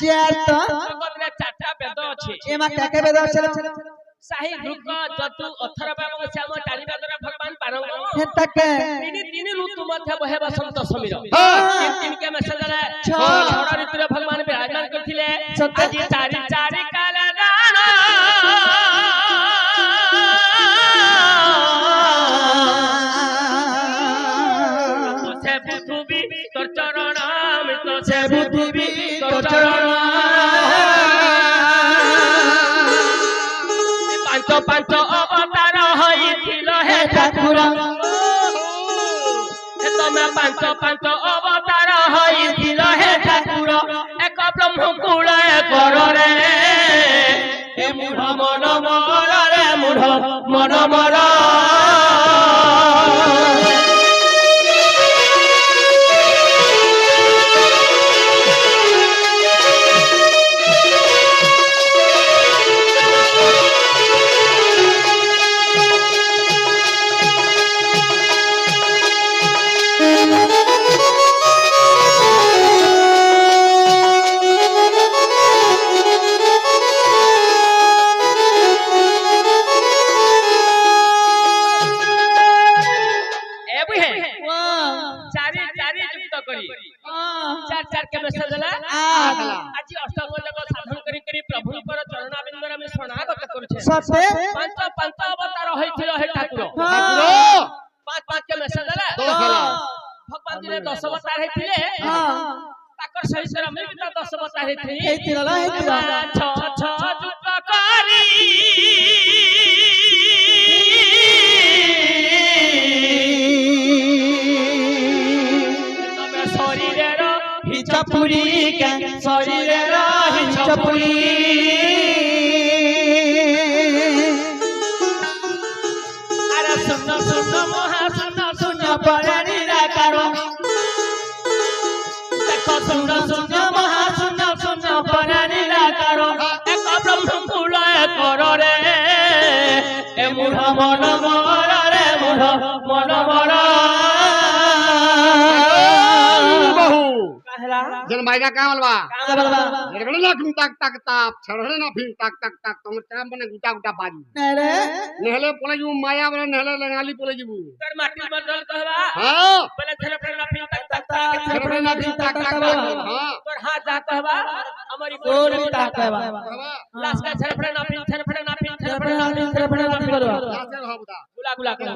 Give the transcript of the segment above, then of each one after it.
चार तो जगत रे चारटा वेद अछि एमा के वेद अछि साही रुक जतु अथर्व एवं श्याम चारि वेदरे भगवान पारंगम हेता के तीन ऋतु मध्य बहे बसंत समीर हां तीन के मेसेज रे छह ऋतु रे भगवान विराजमान करथिले आज चारि चारि काल दान से पृथ्वी तोर चरण अमृत से पृथ्वी तोर चरण पांच अवतार होइथिल हे ठाकुर हे तमे पांच अवतार होइथिल हे ठाकुर एक ब्रह्म कुल कर रे हे मूढ़ मन मर रे मूढ़ मन मर चार के मेसेज देला आज अष्टांग जग साधन करी करी प्रभु पर चरणाबिंदर में शरणागत करछे सते पांच अवतार होइथिल हे ठाकुर पांच के मेसेज देला भगवान जी 10 अवतार हेथिले ताकर सही से में भी 10 अवतार हेथिल छ छ जुग करी चपुरी के शरीर रही चपुरी अरे सुन सुन महा सुन पर निराकार देखो सुन महा सुन पर निराकार एक ब्रह्म कुल कर रे ए मूढ़ मन मर रे मूढ़ मन मर जन मायगा का मलवा गड़गड़ ना फिन तक तक ताप छड़ड़े ना फिन तक तक तक तुम चाम बने गुटा गुटा बाजी अरे नहले पोले जू माया बने नहले लंगाली पोले जू तर माटी बदल कहवा हां पहले छड़ड़े ना फिन तक तक छड़ड़े ना फिन तक तक हां तोर हाथ जा कहवा हमारी गोर भी ता कहवा लास्ट का छड़ड़े ना फिन करवा लास्ट हो बुदा गुला गुला कर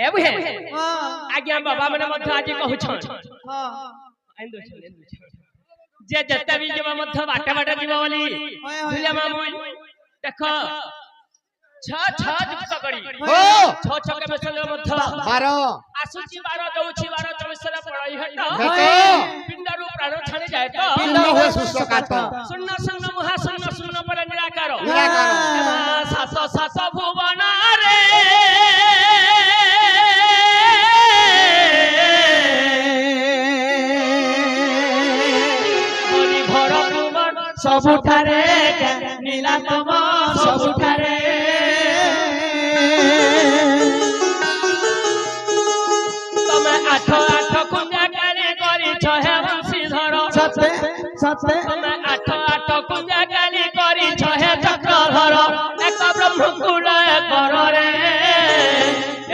एबु है आज्ञा बाबा मने मध्य आज कहउछन जे जत्ता भी जेबा मध्य बाटा बाटा जीवा वाली भुलिया मामू देखो छ जुक्त करी हो छ के मेसल मध्य 12 आसुची 12 दउची 12 24 ला पड़ई हट देखो पिंडरू प्राण छानी जाए तो पिंड हो सुस्त काट सुन्न सुन्न महा सुन्न पर निराकार निराकार सात सात भुवन रे सबुठारे नीलातम सबुठारे तमे आठ कुंजा गाली करी छहे बंशीधर सते सते तमे आठ कुंजा गाली करी छहे चक्रधर एक ब्रह्म कुल कर रे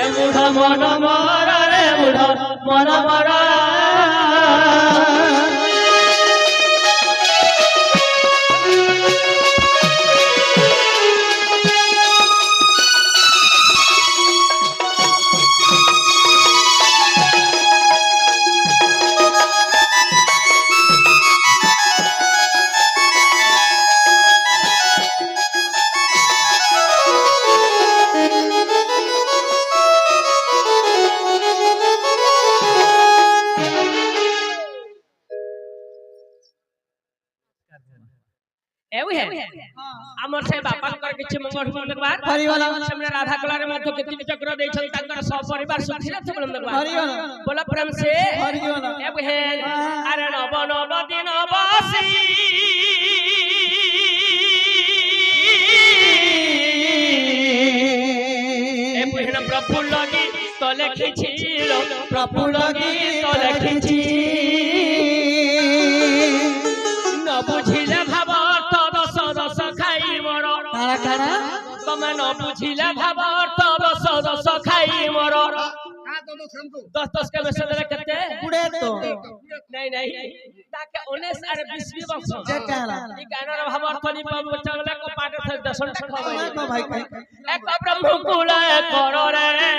ए मूढ़ मन मर रे मूढ़ मन मर एउ है हमर से बापांकर किछि मंगल मंगलबार हरिवल हमने राधा कलारे मध्य केति चक्र दैछन तांकर सब परिवार सुखी रथ मंगलबार हरिवल बोला प्रेम से हरिवल एउ है अरे नव नव दिन बसी ए पुहन प्रफुल्ल गीत तो लिखिछि प्रफुल्ल गीत तो लिखिछि न बुझिले भाव दस दस खाई मोर कारा कारा तमे न बुझिले भाव दस दस खाई मोर दस दस के मैसेज रे केते गुड़े तो नहीं नहीं ताके 19 अरे 20 वर्ष जे कहला ई गानर भाव अर्थ नि पाबो चले को पाटे थे दर्शन खबै को भाई एक ब्रह्म कुल कर रे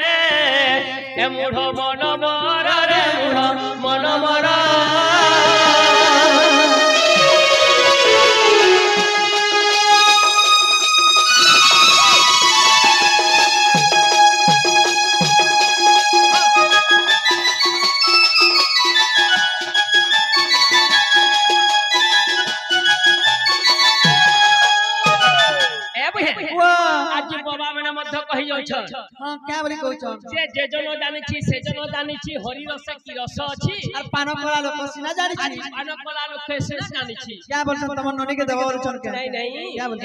ए मूढ़ मन मर रे मूढ़ मन मर आज बाबा मैंने मध्य कहि जाउछ हां क्या बोली कहछ जे जन जानि छी से जन जानि छी हरि रस की रस अछि और पान कला लोक सिना जानि छी पान कला लोक से जानि छी क्या बोलछ तमन ननी के देबो चल के नहीं नहीं क्या बोलछ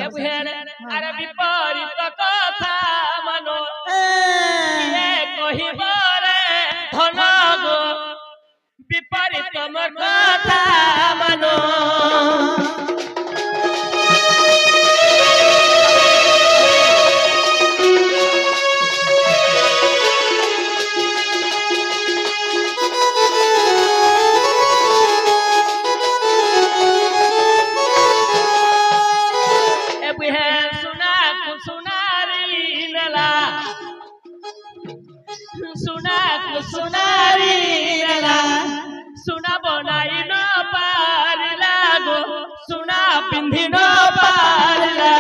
अरे विपरीत कथा मानो ये कहिबो रे धन गो विपरीत मर कथा मानो सुनारी ला सुना बनाई न पार लागो सुना पिंधी न पार ला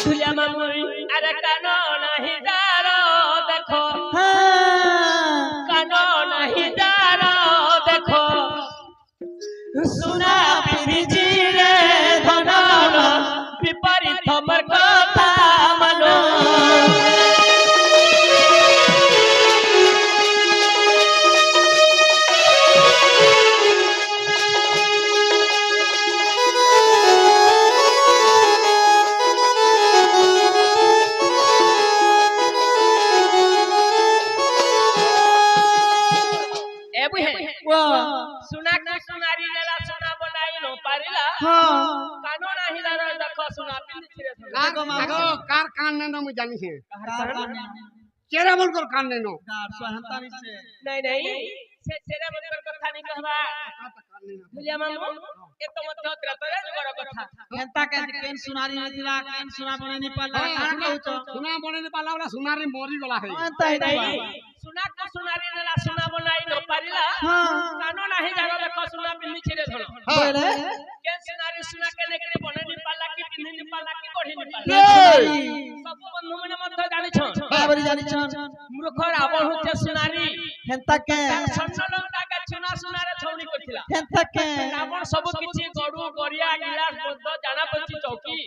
धुलिया मामुई अरे कानो नहीं डारो देखो कानो नहीं डारो देखो सुना पिंधी रे धन विपरीत मर कथा मानो सुना के सुनारी लेला सुना बनाई न पारिला हां कानो नाही दारो देखो सुना पिंधी रे कार कान ने मु जानि छे चेरा बोल कर कान ने नो सहंतानी से नहीं नहीं से चेरा बोल कर कथा नहीं कहबा भुलिया मामू ए तो मध्य त्रतरे जुगर कथा एंता के केन सुनारी नथिला केन सुना बने नि पाला कान कहउछ सुना बने ने पाला वाला सुनारी मरी गला है एंता नहीं सुना को सुनारी लेला सुना बनाई न पारिला कानो नाही जानो देखो सुना पिंधी छिरे धन बोले केन सुनारी सुना के नेकरे बने नि पाला की पिंधी नि पाला की कोढी नि पाला सब बंधु मने मध्य जानि छ बाबरी जानि छ मूर्ख रावण होते सुनारी एंता के सन्नलंका के सुना सुनारे छौनी करथिला एंता के रावण सब किछि गडु गरिया गिलास बद्ध जानापति चौकी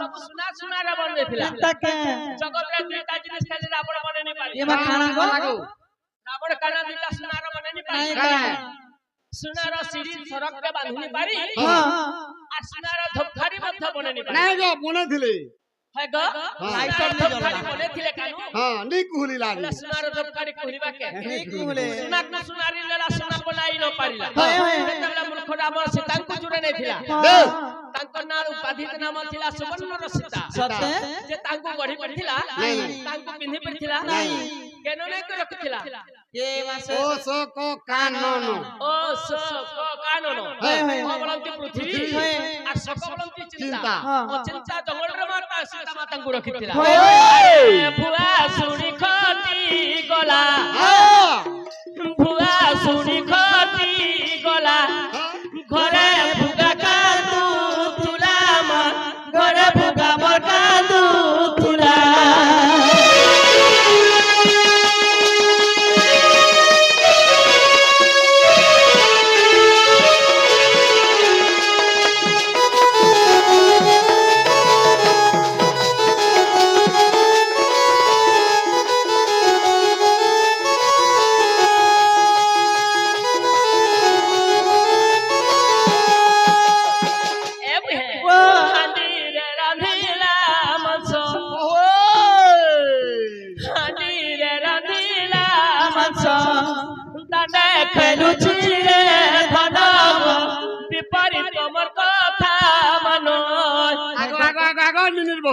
सब सुना सुनारे बन देथिला एंता के जगत रे दुईटा जिनिस खाली रावण बने नि पारी एमा खाना गो रावण काना दुईटा सुनार बने नि पारी सुनार सिरी सरक के बांधनी पारी आ सुनार धोखारी मध्य बने नि पारी नहीं गो बने थिले है ग लाइटर ने धोखारी बने थिले कानु हां नी कुहली लागी सुनार धोखारी कहलिबा के नी कुहले सुना को सुनारी लेला सुना बनाई न पारिला तेतला मूर्ख रावण सीतांको जुरे नै थिला तांकर नाम उपाधि नाम थिला सुवर्ण सीता सत्य जे तांको गढी पड़थिला तांको पिन्ही पड़थिला केनो नै को रखथिला ये मासे ओ सो को कानन ओ सो को कानन भगवंती पृथ्वी आ सकवंती चिंता ओ चिंता जंगल रे माता सीता माता को रखथिला भुआ सुनी खटी गला भुआ सुनी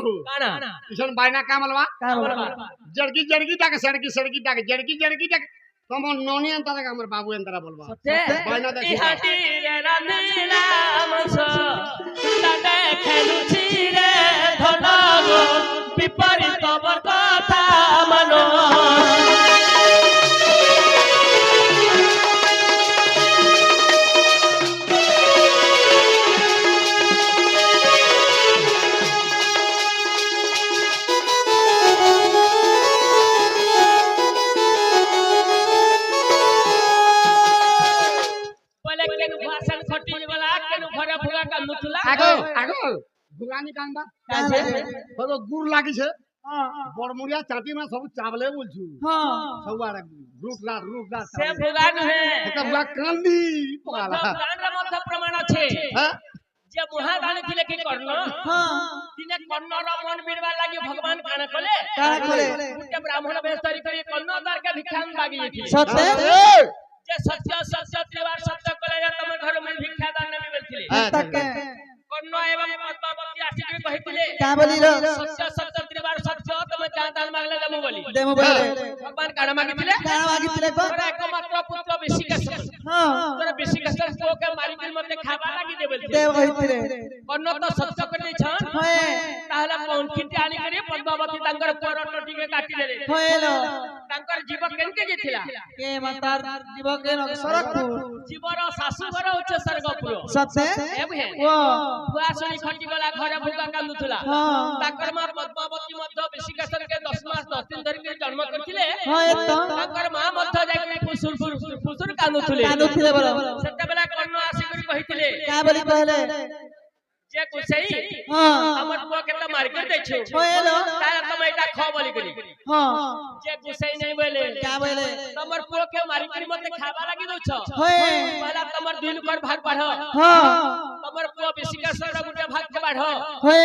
कहू काना इसन बायना का मलवा बोलबा जड़की जड़की तक सड़की सड़की तक जड़की जड़की तक तुम नोनी अंतर का हमर बाबू अंतर बोलबा सत्य बायना इ देखी हाटी रे रानीला मस ताते खेलुछि रे धनगो विपरीत बर्कथा मनो आगो आगो गुरानी कांदा बड़ो गुड़ लागी छे बड़मुड़िया चाटी में सब चावले बोलछु सब आरे रूट रात से भुगान है एटा बुआ कांदी पगाला भगवान रे मध्य प्रमाण আছে हां जे मुहा गाने थिले की करनो दिने कर्ण रो मन बिरवा लागि भगवान काना खोले उते ब्राह्मण बेस्तरी करी कर्ण दर के भिक्षा मांगी थी सत्य जे सत्य सत्य त्रिवार सत्य कले तुम घर में भिक्षा दान में मिलथिले तके कर्ण एवं पद्मावती आसी के कहिथिले का बोली रो सत्य सत्य त्रिवार सत्य तुम जान दान मांगले देमु बोली भगवान काना मांगिथिले को तोरा एकमात्र पुत्र बेसिका तोरा बेसिका को के मारी के मते खाबा लागि देबे देव कहिथिले कर्ण तो सत्य कर दै छन ताहला कोन किटी आनी करी पद्मावती तांकर पर टटी के काटी देले होएलो तांकर जीव केनके जेथिला के मातार जीव के न सरकपुर जीवर सासु घर उच्च स्वर्गपुर सत्य एबे वो भुआसुनी खटी गला घरे भुगा कांदुथला ताकर मां पद्मावती मध्य बेसिकासन के 10 मास 10 दिन धरि के जन्म करथिले ताकर मां मध्य जाय फुसुर कांदुथले बोलो सेटा बेला कर्ण आसी करी कहिथिले का बोली कहले जे कुसई हमर पुआ के त मार के दै छु होएलो तारा तुम एटा ख बोली करी जे कुसई नहीं बोले का बोले तमर पुआ के मारी करी मते खाबा लागि दउ छ होए पहला तमर दिन कर भाग बढ़ तमर पुआ बेसिका सरा गुटे भाग के बढ़ होए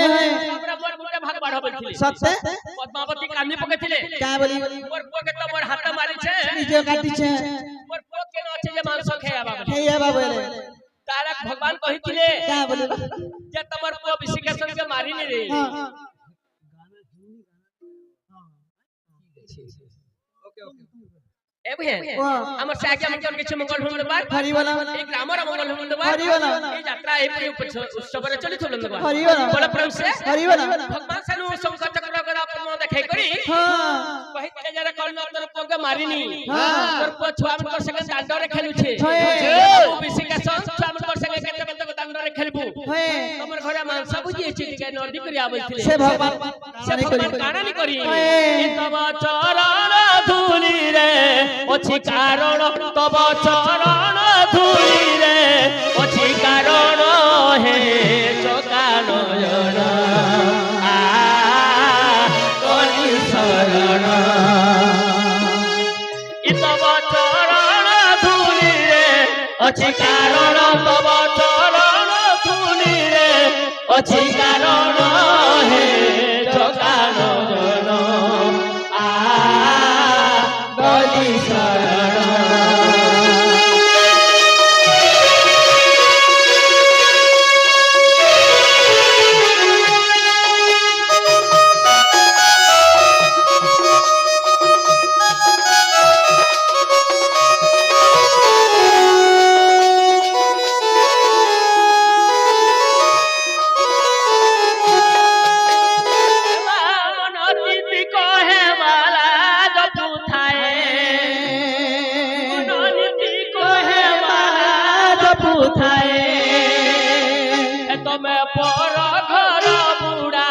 हमरा मोर गुटे भाग बढ़ बोलथिले सत्य पद्मावती कानी पकेथिले का बोली मोर पुआ के तमर हाथ मारी छे निजे काटी छे मोर पुआ के न छे जे मांस खायाबा खेयाबा बोले तारा भगवान कहिथिले का बोली जे तमर पुआ बेसिका सर के मारी नहीं रे एबे हमर से आगे मंगल के मंगल होमदबार हरि बोला एक रामर मंगल होमदबार हरि बोला ई यात्रा ए उत्सव रे चलित होमदबार हरि बोला बोला प्रेम से हरि बोला भगवान सनु शंकर चक्र कर अपन देखे करी कहि के जरा कर्ण तोर पुआ के मारिनी तोर पुआ छुआ मन कर संगे दांड रे खेलु छे ओ बेसिका सन छुआ मन कर संगे केते केते दांड रे खेलबू हमर घरे मांस बुझी छी के नर्दी करी आबै से भगवान काना नहीं करी तब चरण धूली रे अछि कारण तब चरण धूली रे अछि कारण हे चकान जन आ कनि शरण इ तब चरण धूली रे अछि कारण तब चरण धूली रे अछि कारण हे चकान जन आ कनि शरण तमे पर घर बुढ़ा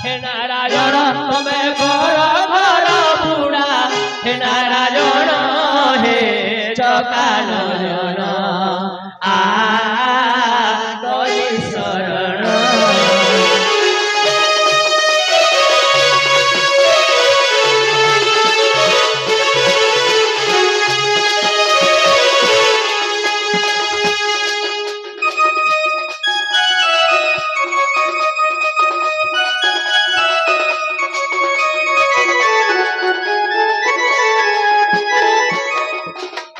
हे नारायण तमे पर घर बुढ़ा हे नारायण हे चकान जन आ कनि शरण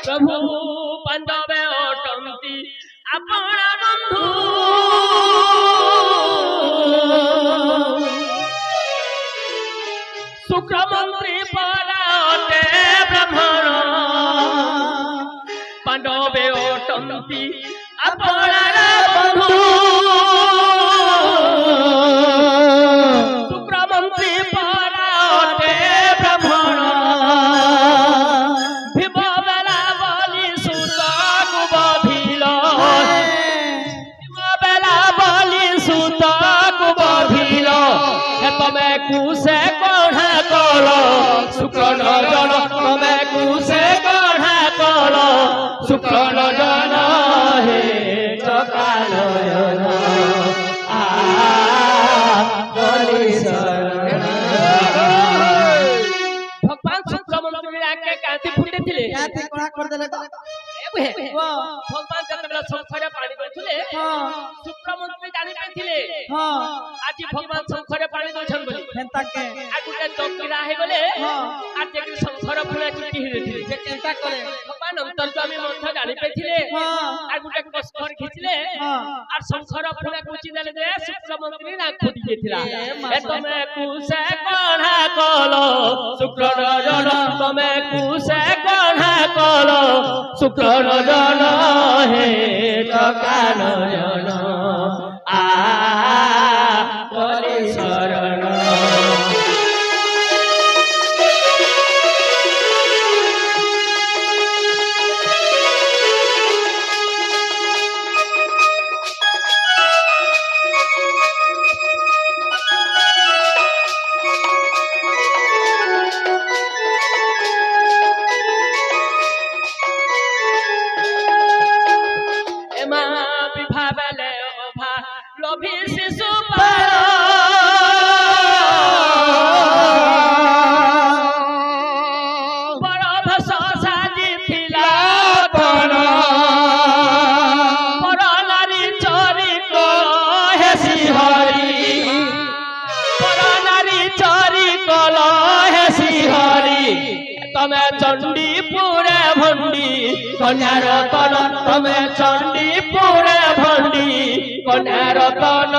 प्रभु पंड ପାଣ୍ଡବେ ଅଟନ୍ତି ଆପଣାର ବନ୍ଧୁ ଶୁକ୍ରମନ୍ତ୍ରୀ ପରା ଅଟେ ବ୍ରାହ୍ମଣ ଭୀମ ବେଲା ବଲି ସୁତକୁ ବଧିଲ ଭୀମ ବେଲା ବଲି ସୁତକୁ ବଧିଲ ତମେ କୁଶେ କଢା କଲ ଶୁକ୍ର ନଜନ ତମେ କୁଶେ କଢା କଲ ଶୁକ୍ର ନଜନ ହେ ଚକାନୟନ ভগবান শুক্রমন্ত্রী আগে কাঁতি ফুটেছিলে কাঁতি কড়া করদেলে ভগবান যেতবেলে শঙ্খরে পানি দଉଥିଲେ শুক্রমন্ত্রী জানি পাইଥିଲେ আজি ভগবান শঙ্খরে পানি দଉছন বলি হেন্তা কে আর গুটে চকিরা হে গলে আর যে শঙ্খর ফুলে চুটি হে দিଥିଲେ যে চিন্তা করে ভগবান অন্তর্যামী মধ্যে জানি পাইছিলে আর গুটে কষ্টর খিচিলে আর শঙ্খর ফুলে কুচি দেলে যে শুক্রমন্ত্রী নাক ফুটি গেছিলা এ তুমি কুসে কঢ়া কল শুক্র নজন তুমি কুসে কঢ়া কল শুক্র নজন হে চকানয়ন আ কলি শরণ এমা বিভাবেলে অভা লোভী শিশু পাল বড় ভস সাজিଥିଲା কোন বড় নারী চরিত হেসি হরি বড় নারী চরিত হেসি হরি তমে চণ্ডীপুরে ভণ্ডী কন্যার তন তমে চণ্ডীপুরে ভণ্ডী কন্যার তন